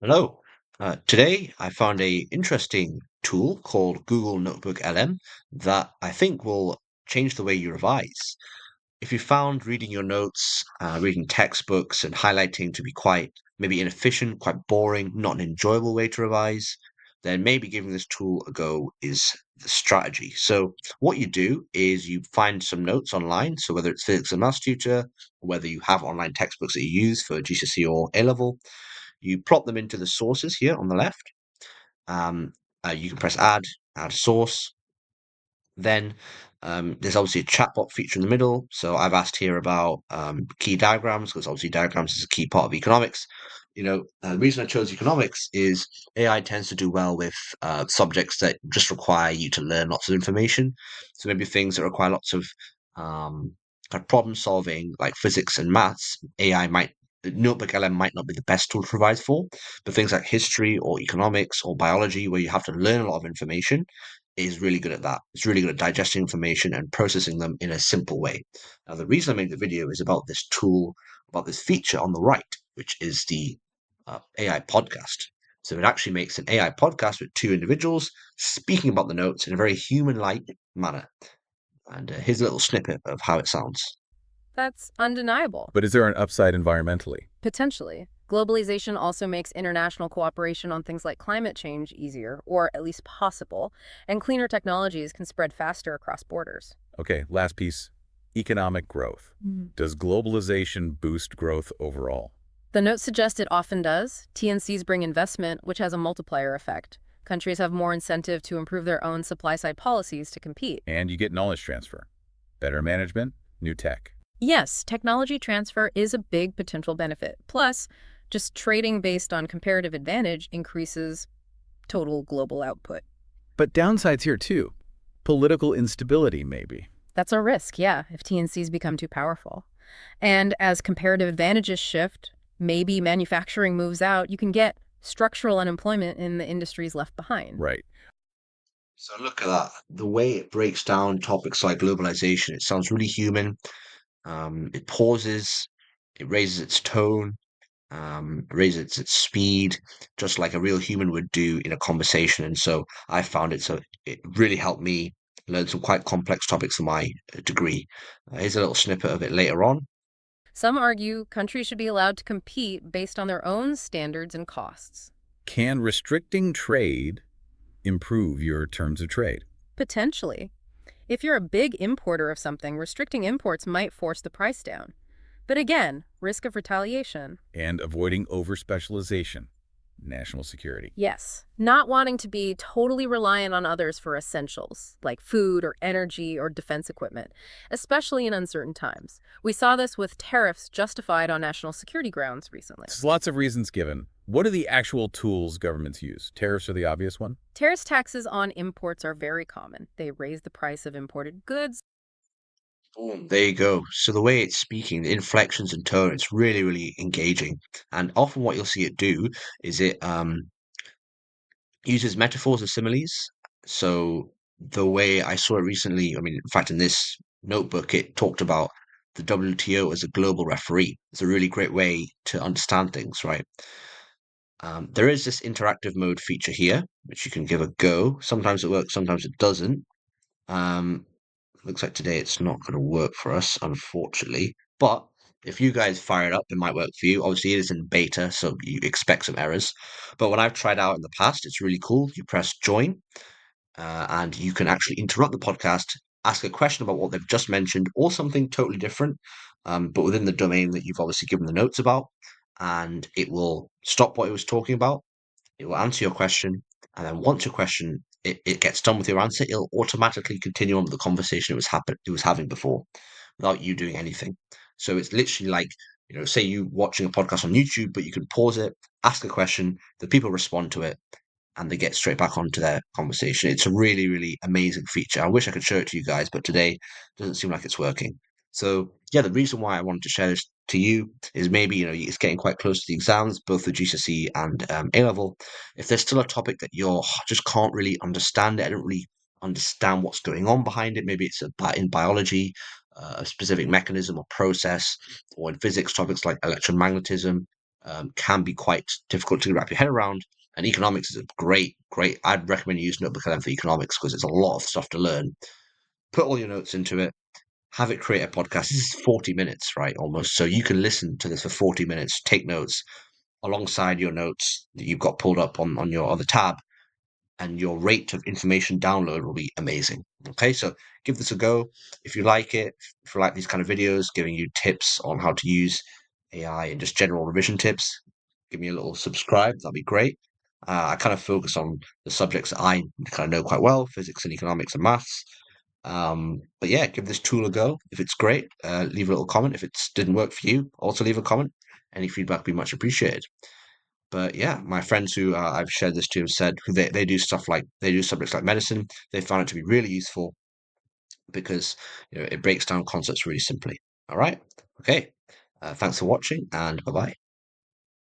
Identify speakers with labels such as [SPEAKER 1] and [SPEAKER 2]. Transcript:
[SPEAKER 1] Hello. Today I found a interesting tool called Google Notebook LM that I think will change the way you revise. If you found reading your notes, reading textbooks, and highlighting to be quite maybe inefficient, quite boring, not an enjoyable way to revise, then maybe giving this tool a go is the strategy. So what you do is you find some notes online. So whether it's physics and maths tutor, or whether you have online textbooks that you use for GCSE or A Level, you plop them into the sources here on the left. Um, you can press add source. Then there's obviously a chatbot feature in the middle. So I've asked here about key diagrams because obviously diagrams is a key part of economics. The reason I chose economics is AI tends to do well with subjects that just require you to learn lots of information. So maybe things that require lots of um, kind of problem solving, like physics and maths. AI might Notebook LM might not be the best tool to provide for, but things like history or economics or biology, where you have to learn a lot of information, is really good at that. It's really good at digesting information and processing them in a simple way. Now, the reason I made the video is about this tool, about this feature on the right, which is the AI podcast. So it actually makes an AI podcast with two individuals speaking about the notes in a very human-like manner. And here's a little snippet of how it sounds.
[SPEAKER 2] That's undeniable.
[SPEAKER 3] But is there an upside environmentally?
[SPEAKER 2] Potentially. Globalization also makes international cooperation on things like climate change easier, or at least possible, and cleaner technologies can spread faster across borders.
[SPEAKER 3] Okay, last piece. Economic growth. Does globalization boost growth overall?
[SPEAKER 2] The note suggests it often does. TNCs bring investment, which has a multiplier effect. Countries have more incentive to improve their own supply-side policies to compete.
[SPEAKER 3] And you get knowledge transfer. Better management, new tech.
[SPEAKER 2] Yes, technology transfer is a big potential benefit. Plus, just trading based on comparative advantage increases total global output.
[SPEAKER 3] But downsides here too. Political instability, maybe.
[SPEAKER 2] That's a risk, yeah, if TNCs become too powerful. And as comparative advantages shift, maybe manufacturing moves out, you can get structural unemployment in the industries left behind.
[SPEAKER 3] Right.
[SPEAKER 1] So look at that. The way it breaks down topics like globalization, it sounds really human. It pauses, it raises its tone, raises its speed, just like a real human would do in a conversation. And so I found it really helped me learn some quite complex topics for my degree. Here's a little snippet of it later on.
[SPEAKER 2] Some argue countries should be allowed to compete based on their own standards and costs.
[SPEAKER 3] Can restricting trade improve your terms of trade?
[SPEAKER 2] Potentially. If you're a big importer of something, restricting imports might force the price down. But again, risk of retaliation.
[SPEAKER 3] And avoiding over-specialization, national security.
[SPEAKER 2] Yes, not wanting to be totally reliant on others for essentials, like food or energy or defense equipment, especially in uncertain times. We saw this with tariffs justified on national security grounds recently.
[SPEAKER 3] There's lots of reasons given. What are the actual tools governments use? Tariffs are the obvious one.
[SPEAKER 2] Tariffs taxes on imports are very common. They raise the price of imported goods.
[SPEAKER 1] Boom, there you go. So the way it's speaking, the inflections and tone, it's really, really engaging. And often what you'll see it do is it uses metaphors and similes. So the way I saw it recently, I mean, in fact, in this notebook, it talked about the WTO as a global referee. It's a really great way to understand things, right? There is this interactive mode feature here, which you can give a go. Sometimes it works, sometimes it doesn't. Um, Looks like today it's not going to work for us, unfortunately. But if you guys fire it up, it might work for you. Obviously, it is in beta, so you expect some errors. But when I've tried out in the past, it's really cool. You press join, and you can actually interrupt the podcast, ask a question about what they've just mentioned, or something totally different, but within the domain that you've obviously given the notes about. And it will stop what it was talking about, it will answer your question, and then once your question it gets done with your answer, it'll automatically continue on with the conversation it was having before, without you doing anything. So it's literally like, say you watching a podcast on YouTube, but you can pause it, ask a question, the people respond to it, and they get straight back onto their conversation. It's a really, really amazing feature. I wish I could show it to you guys, but today it doesn't seem like it's working. So yeah, the reason why I wanted to share this to you is maybe it's getting quite close to the exams, both the GCSE and A level. If there's still a topic that you're just can't really understand it, I don't really understand what's going on behind it. Maybe it's in biology, a specific mechanism or process, or in physics topics like electromagnetism. can be quite difficult to wrap your head around. And economics is a great. I'd recommend you use Notebook LM for economics because it's a lot of stuff to learn. Put all your notes into it. Have it create a podcast. This is 40 minutes, right? Almost. So you can listen to this for 40 minutes, take notes alongside your notes that you've got pulled up on your other tab, and your rate of information download will be amazing. Okay, so give this a go. If you like it, if you like these kind of videos, giving you tips on how to use AI and just general revision tips, give me a little subscribe. That'd be great. I kind of focus on the subjects that I kind of know quite well, physics and economics and maths. But yeah, give this tool a go. If it's great, leave a little comment. If it didn't work for you, also leave a comment. Any feedback would be much appreciated. But yeah, my friends who I've shared this to have said who they do stuff like they do subjects like medicine. They found it to be really useful because it breaks down concepts really simply. All right, okay. Thanks for watching, and bye bye.